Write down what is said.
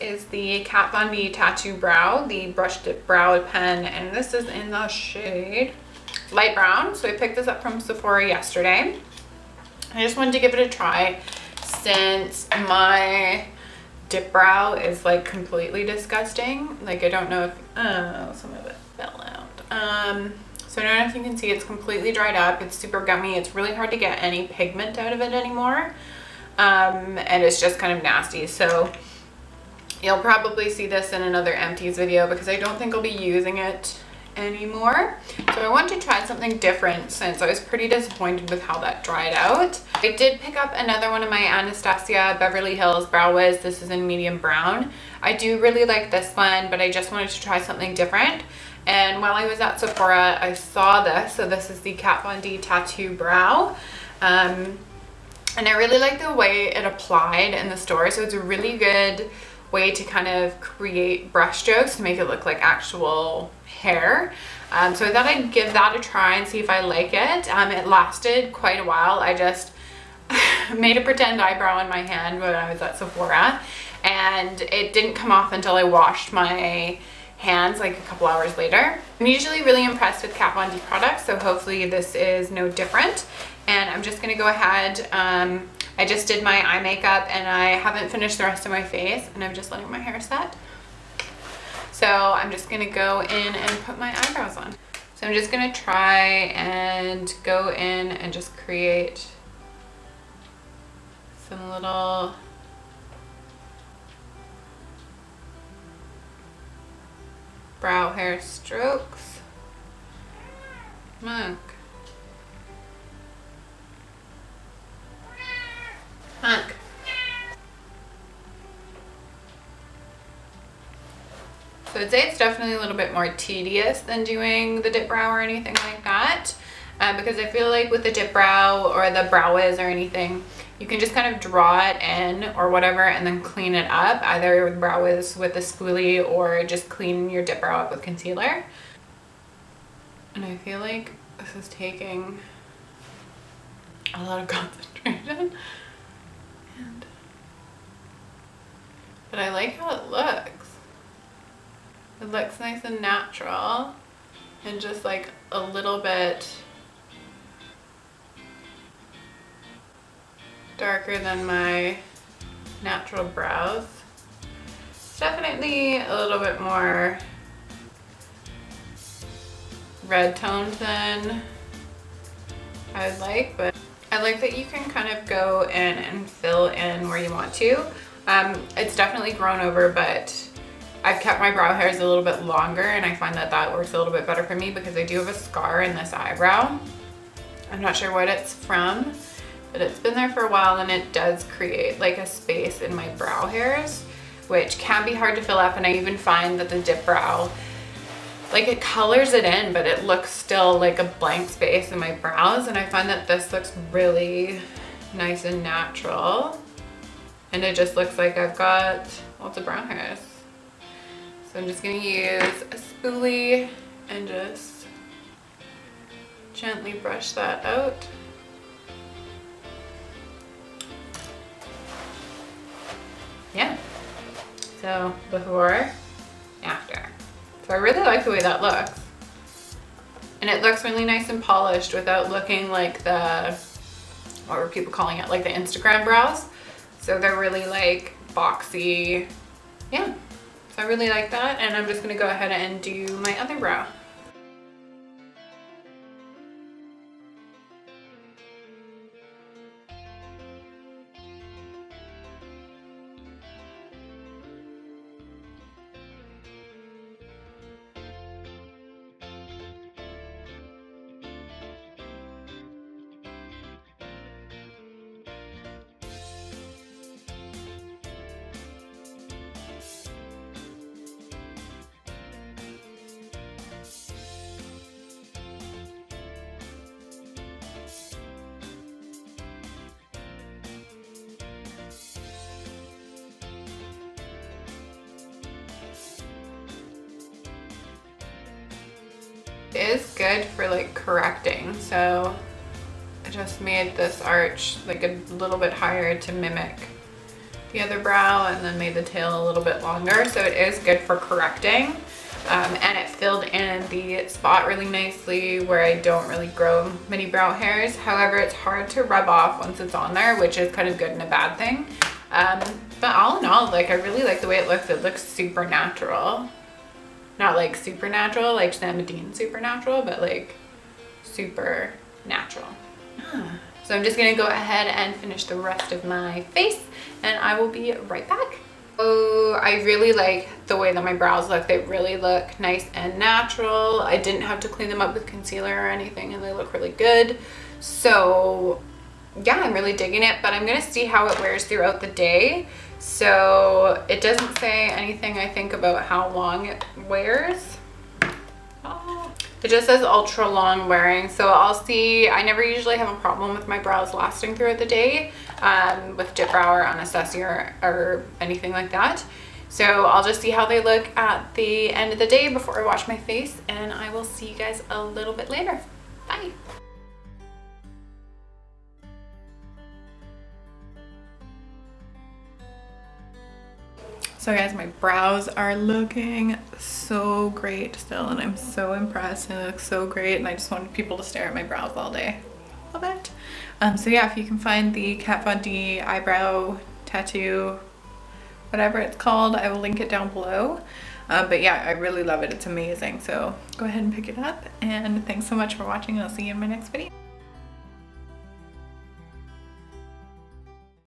is the Kat Von D Tattoo Brow, the Brush Dip Brow Pen, and this is in the shade Light Brown. So I picked this up from Sephora yesterday. I just wanted to give it a try since my dip brow is like completely disgusting. Like I don't know if, oh, some of it fell out. So I don't know if you can see, it's completely dried up. It's super gummy. It's really hard to get any pigment out of it anymore. And it's just kind of nasty. So you'll probably see this in another empties video because I don't think I'll be using it anymore. So I wanted to try something different since I was pretty disappointed with how that dried out. I did pick up another one of my Anastasia Beverly Hills Brow Wiz. This is in medium brown. I do really like this one, but I just wanted to try something different. And while I was at Sephora, I saw this. So this is the Kat Von D Tattoo Brow. And I really like the way it applied in the store. So it's a really good way to kind of create brush strokes to make it look like actual hair. So I thought I'd give that a try and see if I like it. It lasted quite a while. I just made a pretend eyebrow in my hand when I was at Sephora, and it didn't come off until I washed my hands like a couple hours later. I'm usually really impressed with Kat Von D products, so hopefully this is no different. And I'm just gonna go ahead, I just did my eye makeup and I haven't finished the rest of my face, and I'm just letting my hair set. So I'm just gonna go in and put my eyebrows on. So I'm just gonna try and go in and just create some little brow hair strokes. Come on. Hunk. So I'd say it's definitely a little bit more tedious than doing the dip brow or anything like that, because I feel like with the dip brow or the Brow Wiz or anything, you can just kind of draw it in or whatever and then clean it up, either with Brow Wiz with a spoolie or just clean your dip brow up with concealer. And I feel like this is taking a lot of concentration. But I like how it looks. It looks nice and natural and just like a little bit darker than my natural brows. It's definitely a little bit more red toned than I would like, but I like that you can kind of go in and fill in where you want to. It's definitely grown over, but I've kept my brow hairs a little bit longer, and I find that that works a little bit better for me because I do have a scar in this eyebrow. I'm not sure what it's from, but it's been there for a while, and it does create like a space in my brow hairs, which can be hard to fill up. And I even find that the dip brow, like it colors it in, but it looks still like a blank space in my brows. And I find that this looks really nice and natural. And it just looks like I've got lots of brown hairs. So I'm just gonna use a spoolie and just gently brush that out. Yeah, so before, after. So I really like the way that looks. And it looks really nice and polished without looking like the, what were people calling it, like the Instagram brows. So they're really like boxy. Yeah, so I really like that. And I'm just gonna go ahead and do my other brow. It is good for like correcting, so I just made this arch like a little bit higher to mimic the other brow and then made the tail a little bit longer. So it is good for correcting. And it filled in the spot really nicely where I don't really grow many brow hairs. However, it's hard to rub off once it's on there, which is kind of good and a bad thing. But all in all, like, I really like the way it looks. It looks super natural. Not like supernatural, like Sam Dean supernatural, but like super natural. So I'm just gonna go ahead and finish the rest of my face and I will be right back. Oh, I really like the way that my brows look. They really look nice and natural. I didn't have to clean them up with concealer or anything and they look really good. So yeah, I'm really digging it, but I'm gonna see how it wears throughout the day. So it doesn't say anything, I think, about how long it wears. Oh. It just says ultra long wearing, so I'll see. I never usually have a problem with my brows lasting throughout the day with dip brow or Anastasia or anything like that. So I'll just see how they look at the end of the day before I wash my face, and I will see you guys a little bit later. Bye. So guys, my brows are looking so great still, and I'm so impressed, and it looks so great, and I just wanted people to stare at my brows all day. Love it. So yeah, if you can find the Kat Von D eyebrow tattoo, whatever it's called, I will link it down below. But yeah, I really love it. It's amazing. So go ahead and pick it up, and thanks so much for watching, and I'll see you in my next video.